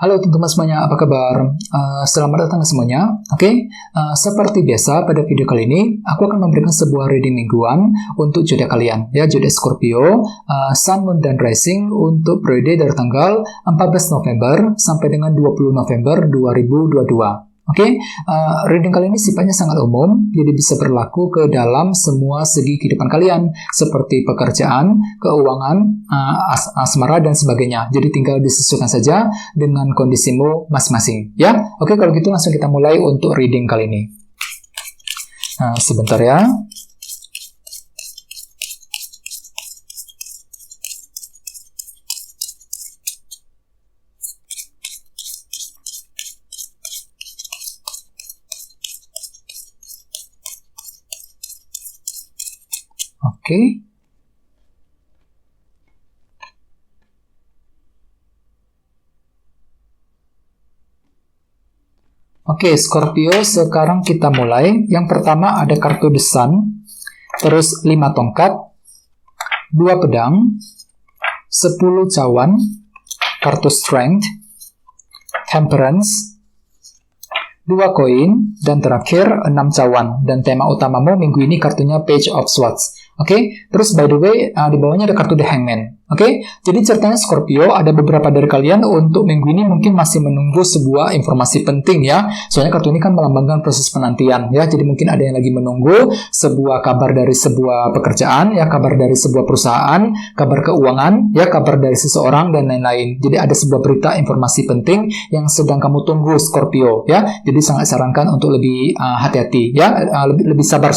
Halo teman-teman semuanya, apa kabar? Selamat datang semuanya. Seperti biasa pada video kali ini, aku akan memberikan sebuah reading mingguan untuk zodiak kalian, ya, zodiak Scorpio, Sun, Moon, dan Rising untuk periode dari tanggal 14 November sampai dengan 20 November 2022. Reading kali ini sifatnya sangat umum, jadi bisa berlaku ke dalam semua segi kehidupan kalian, seperti pekerjaan, keuangan, asmara, dan sebagainya. Jadi tinggal disesuaikan saja dengan kondisimu masing-masing. Ya, kalau gitu langsung kita mulai untuk reading kali ini. Sebentar ya. Scorpio, sekarang kita mulai. Yang pertama ada kartu The Sun, terus 5 tongkat, 2 pedang, 10 cawan, kartu Strength, Temperance, 2 koin, dan terakhir 6 cawan. Dan tema utamamu minggu ini kartunya Page of Swords. Terus by the way, di bawahnya ada kartu The Hangman. Jadi ceritanya Scorpio, ada beberapa dari kalian untuk minggu ini mungkin masih menunggu sebuah informasi penting ya. Soalnya kartu ini kan melambangkan proses penantian ya. Jadi mungkin ada yang lagi menunggu sebuah kabar dari sebuah pekerjaan ya, kabar dari sebuah perusahaan, kabar keuangan ya, kabar dari seseorang dan lain-lain. Jadi ada sebuah berita informasi penting yang sedang kamu tunggu Scorpio ya. Jadi sangat sarankan untuk lebih hati-hati ya, lebih sabar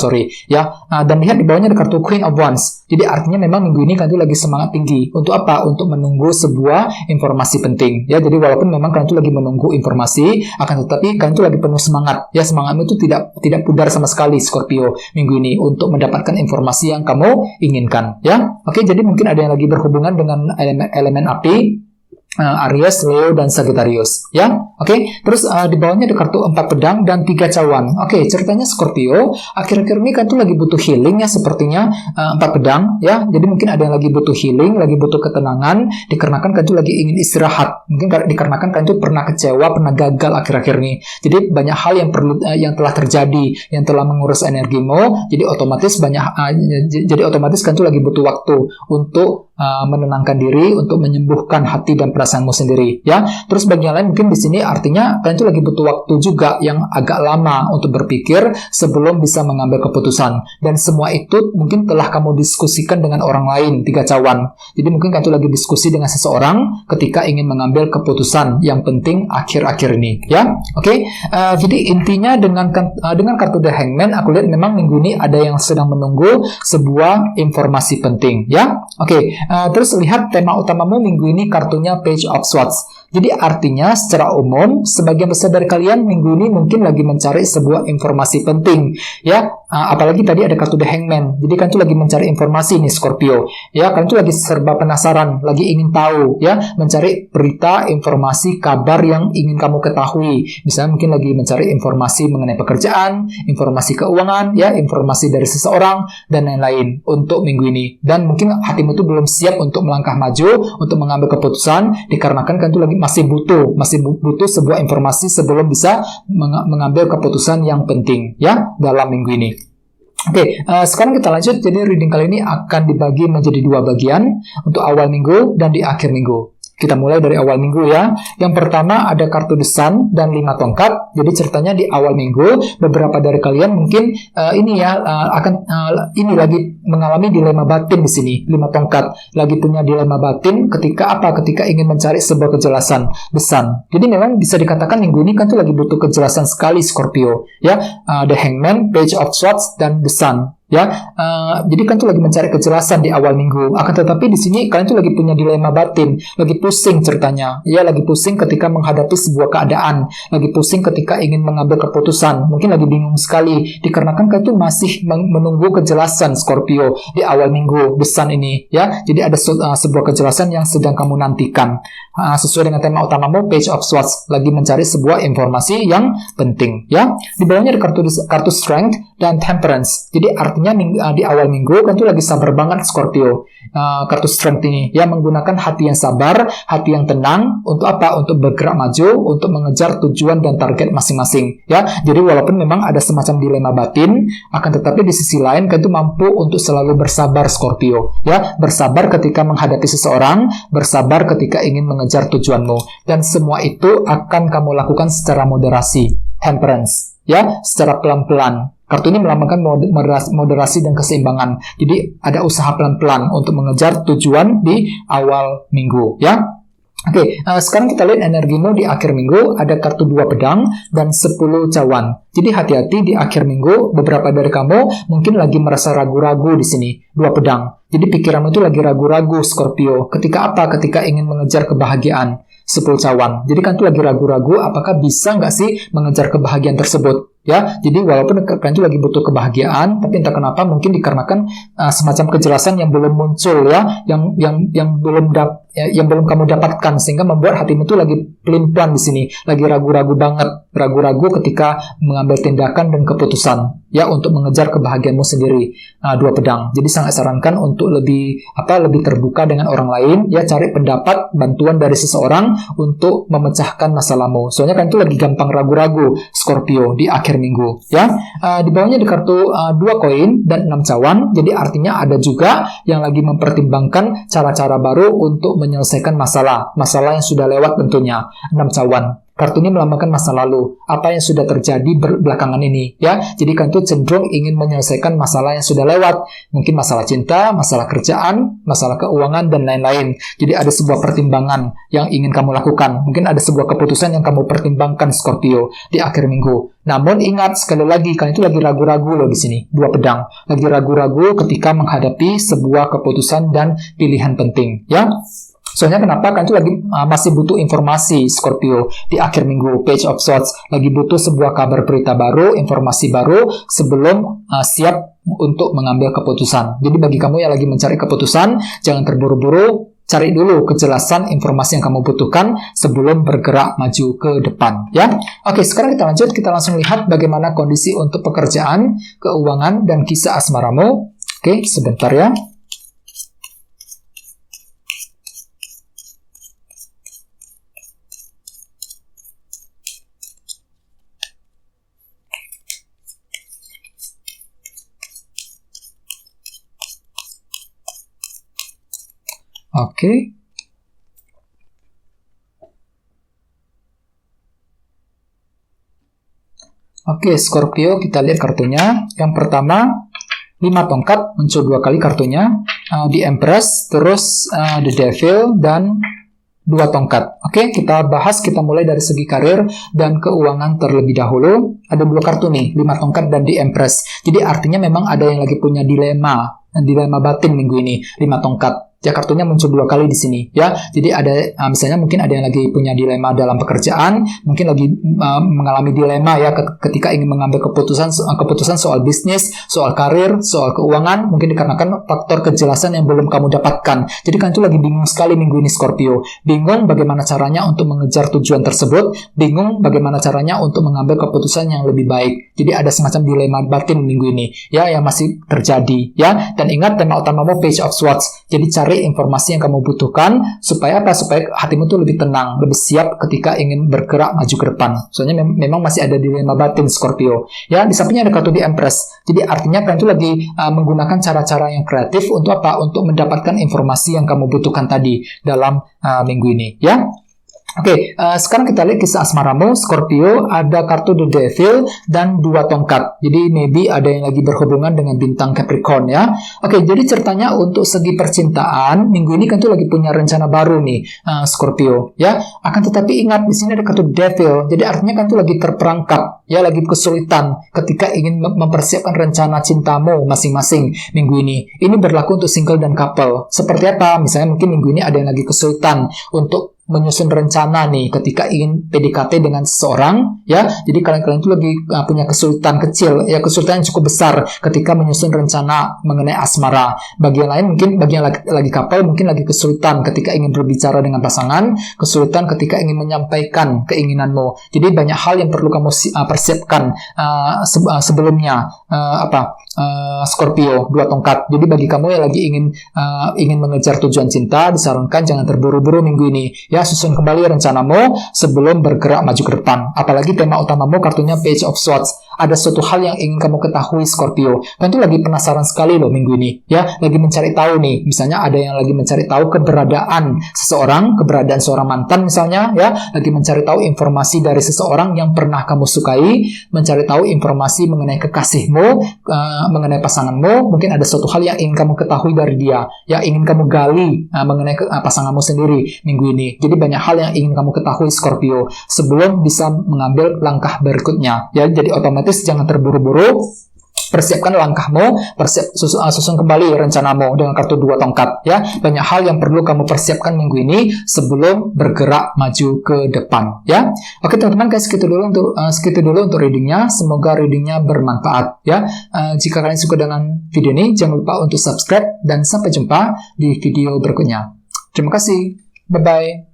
ya. Dan lihat di bawahnya ada kartu Queen of Wands. Jadi artinya memang minggu ini kalian tuh lagi semangat tinggi. Untuk apa? Untuk menunggu sebuah informasi penting. Ya, jadi walaupun memang kalian tuh lagi menunggu informasi, akan tetapi kalian tuh lagi penuh semangat. Ya, semangatmu itu tidak pudar sama sekali Scorpio minggu ini untuk mendapatkan informasi yang kamu inginkan. Ya, jadi mungkin ada yang lagi berhubungan dengan elemen api. Aries, Leo, dan Sagittarius ya. Terus di bawahnya ada kartu 4 pedang dan 3 cawan. Ceritanya Scorpio akhir-akhir ini kan tuh lagi butuh healing ya, sepertinya 4 pedang ya. Jadi mungkin ada yang lagi butuh healing, lagi butuh ketenangan, dikarenakan kan tuh lagi ingin istirahat. Mungkin dikarenakan kan tuh pernah kecewa, pernah gagal akhir-akhir ini. Jadi banyak hal yang yang telah terjadi, yang telah mengurus energimu. Jadi otomatis kan tuh lagi butuh waktu untuk menenangkan diri, untuk menyembuhkan hati dan perasaanmu sendiri ya. Terus bagi yang lain mungkin di sini artinya kalian tuh lagi butuh waktu juga yang agak lama untuk berpikir sebelum bisa mengambil keputusan, dan semua itu mungkin telah kamu diskusikan dengan orang lain, 3 cawan. Jadi mungkin kalian tuh lagi diskusi dengan seseorang ketika ingin mengambil keputusan yang penting akhir-akhir ini ya. Jadi intinya dengan kartu The Hangman, aku lihat memang minggu ini ada yang sedang menunggu sebuah informasi penting ya. Terus lihat tema utamamu minggu ini kartunya Page of Swords. Jadi artinya secara umum sebagian besar dari kalian minggu ini mungkin lagi mencari sebuah informasi penting ya. Apalagi tadi ada kartu The Hangman. Jadi kan tuh lagi mencari informasi nih Scorpio ya. Kan tuh lagi serba penasaran, lagi ingin tahu ya, mencari berita, informasi, kabar yang ingin kamu ketahui. Misalnya mungkin lagi mencari informasi mengenai pekerjaan, informasi keuangan ya, informasi dari seseorang dan lain-lain untuk minggu ini. Dan mungkin hatimu tuh belum siap untuk melangkah maju, untuk mengambil keputusan, dikarenakan kan tuh lagi masih butuh sebuah informasi sebelum bisa mengambil keputusan yang penting ya dalam minggu ini. Sekarang kita lanjut. Jadi reading kali ini akan dibagi menjadi 2 bagian, untuk awal minggu dan di akhir minggu. Kita mulai dari awal minggu ya. Yang pertama ada kartu The Sun dan 5 tongkat. Jadi ceritanya di awal minggu beberapa dari kalian mungkin ini lagi mengalami dilema batin di sini. 5 tongkat lagi punya dilema batin ketika ingin mencari sebuah kejelasan. The Sun. Jadi memang bisa dikatakan minggu ini kan tuh lagi butuh kejelasan sekali Scorpio ya. The Hangman, Page of Swords, dan The Sun. Ya, jadi kan tuh lagi mencari kejelasan di awal minggu. Akan tetapi di sini kalian tuh lagi punya dilema batin, lagi pusing ceritanya. Ya, lagi pusing ketika menghadapi sebuah keadaan, lagi pusing ketika ingin mengambil keputusan. Mungkin lagi bingung sekali, dikarenakan kalian tuh masih menunggu kejelasan Scorpio di awal minggu The Sun ini. Ya, jadi ada sebuah kejelasan yang sedang kamu nantikan. Sesuai dengan tema utamamu Page of Swords, lagi mencari sebuah informasi yang penting. Ya, di bawahnya ada kartu Strength dan Temperance. Jadi artinya artinya di awal minggu kan tuh lagi sabar banget Scorpio. Kartu strength ini ya, menggunakan hati yang sabar, hati yang tenang untuk apa? Untuk bergerak maju, untuk mengejar tujuan dan target masing-masing ya. Jadi walaupun memang ada semacam dilema batin, akan tetapi di sisi lain kan tuh mampu untuk selalu bersabar Scorpio ya. Bersabar ketika menghadapi seseorang, bersabar ketika ingin mengejar tujuanmu, dan semua itu akan kamu lakukan secara moderasi, temperance ya, secara pelan-pelan. Kartu ini melambangkan moderasi dan keseimbangan. Jadi ada usaha pelan-pelan untuk mengejar tujuan di awal minggu ya. Oke, sekarang kita lihat energimu di akhir minggu. Ada kartu 2 pedang dan 10 cawan. Jadi hati-hati di akhir minggu, beberapa dari kamu mungkin lagi merasa ragu-ragu di sini. 2 pedang. Jadi pikiranmu itu lagi ragu-ragu Scorpio. Ketika apa? Ketika ingin mengejar kebahagiaan. 10 cawan. Jadi kan itu lagi ragu-ragu apakah bisa nggak sih mengejar kebahagiaan tersebut. Ya, jadi walaupun kalian itu lagi butuh kebahagiaan, tapi entah kenapa mungkin dikarenakan semacam kejelasan yang belum muncul ya, yang belum kamu dapatkan, sehingga membuat hatimu itu lagi pelin-pelan di sini, lagi ragu-ragu banget, ragu-ragu ketika mengambil tindakan dan keputusan ya untuk mengejar kebahagiaanmu sendiri. 2 pedang. Jadi sangat sarankan untuk lebih terbuka dengan orang lain ya, cari pendapat, bantuan dari seseorang untuk memecahkan masalahmu. Soalnya kan itu lagi gampang ragu-ragu Scorpio di akhir minggu ya. Di bawahnya di kartu 2 koin dan 6 cawan. Jadi artinya ada juga yang lagi mempertimbangkan cara-cara baru untuk menyelesaikan masalah yang sudah lewat tentunya. 6 cawan. Kartu ini melambangkan masa lalu, apa yang sudah terjadi belakangan ini ya. Jadi kan itu cenderung ingin menyelesaikan masalah yang sudah lewat, mungkin masalah cinta, masalah kerjaan, masalah keuangan dan lain-lain. Jadi ada sebuah pertimbangan yang ingin kamu lakukan, mungkin ada sebuah keputusan yang kamu pertimbangkan Scorpio di akhir minggu. Namun ingat sekali lagi, kalian itu lagi ragu-ragu loh di sini. 2 pedang, lagi ragu-ragu ketika menghadapi sebuah keputusan dan pilihan penting ya. Soalnya kenapa? Kan itu lagi masih butuh informasi Scorpio di akhir minggu. Page of Swords lagi butuh sebuah kabar berita baru, informasi baru sebelum siap untuk mengambil keputusan. Jadi bagi kamu yang lagi mencari keputusan, jangan terburu-buru, cari dulu kejelasan informasi yang kamu butuhkan sebelum bergerak maju ke depan ya. Oke, sekarang kita lanjut, kita langsung lihat bagaimana kondisi untuk pekerjaan, keuangan dan kisah asmaramu. Oke, sebentar ya. Oke. Oke, Scorpio, kita lihat kartunya. Yang pertama, 5 tongkat, muncul 2 kali kartunya. The Empress, terus The Devil, dan 2 tongkat. Oke, kita bahas, kita mulai dari segi karir dan keuangan terlebih dahulu. Ada 2 kartu nih, 5 tongkat dan The Empress. Jadi artinya memang ada yang lagi punya dilema batin minggu ini, 5 tongkat. Ya, kartunya muncul 2 kali di sini ya. Jadi ada misalnya mungkin ada yang lagi punya dilema dalam pekerjaan, mungkin lagi mengalami dilema ya ketika ingin mengambil keputusan soal bisnis, soal karir, soal keuangan, mungkin dikarenakan faktor kejelasan yang belum kamu dapatkan. Jadi kan itu lagi bingung sekali minggu ini Scorpio. Bingung bagaimana caranya untuk mengejar tujuan tersebut, bingung bagaimana caranya untuk mengambil keputusan yang lebih baik. Jadi ada semacam dilema batin minggu ini ya yang masih terjadi ya. Dan ingat, tema utamamu Page of Swords. Jadi cari informasi yang kamu butuhkan supaya apa? Supaya hatimu tuh lebih tenang, lebih siap ketika ingin bergerak maju ke depan. Soalnya memang masih ada dilema batin Scorpio. Ya, di sampingnya ada kartu The Empress. Jadi artinya kalian tuh lagi menggunakan cara-cara yang kreatif untuk apa? Untuk mendapatkan informasi yang kamu butuhkan tadi dalam minggu ini, ya. Oke, sekarang kita lihat kisah asmaramu, Scorpio. Ada kartu The Devil dan 2 tongkat. Jadi maybe ada yang lagi berhubungan dengan bintang Capricorn ya. Oke, jadi ceritanya untuk segi percintaan minggu ini kan tuh lagi punya rencana baru nih Scorpio ya. Akan tetapi ingat, di sini ada kartu Devil. Jadi artinya kan tuh lagi terperangkap ya, lagi kesulitan ketika ingin mempersiapkan rencana cintamu masing-masing minggu ini. Ini berlaku untuk single dan couple. Seperti apa? Misalnya mungkin minggu ini ada yang lagi kesulitan untuk menyusun rencana nih ketika ingin PDKT dengan seseorang ya. Jadi kalian itu lagi punya kesulitan kecil ya, kesulitan yang cukup besar ketika menyusun rencana mengenai asmara. Bagian lain mungkin bagian lagi couple mungkin lagi kesulitan ketika ingin berbicara dengan pasangan, kesulitan ketika ingin menyampaikan keinginanmu. Jadi banyak hal yang perlu kamu persiapkan sebelumnya Scorpio 2 tongkat. Jadi bagi kamu yang lagi ingin mengejar tujuan cinta, disarankan jangan terburu-buru minggu ini. Ya, susun kembali rencanamu sebelum bergerak maju ke depan. Apalagi tema utamamu kartunya Page of Swords. Ada suatu hal yang ingin kamu ketahui Scorpio. Tentu lagi penasaran sekali loh minggu ini. Ya, lagi mencari tahu nih. Misalnya ada yang lagi mencari tahu keberadaan seseorang, keberadaan seorang mantan misalnya, ya, lagi mencari tahu informasi dari seseorang yang pernah kamu sukai, mencari tahu informasi mengenai kekasihmu, mengenai pasanganmu. Mungkin ada suatu hal yang ingin kamu ketahui dari dia, ya, ingin kamu gali mengenai pasanganmu sendiri minggu ini. Jadi banyak hal yang ingin kamu ketahui Scorpio sebelum bisa mengambil langkah berikutnya. Ya, jadi otomatis jangan terburu-buru. Persiapkan langkahmu, susun kembali rencanamu dengan kartu 2 tongkat. Ya, banyak hal yang perlu kamu persiapkan minggu ini sebelum bergerak maju ke depan. Ya, oke teman-teman, guys, segitu dulu untuk readingnya. Semoga readingnya bermanfaat. Ya, jika kalian suka dengan video ini, jangan lupa untuk subscribe dan sampai jumpa di video berikutnya. Terima kasih. Bye bye.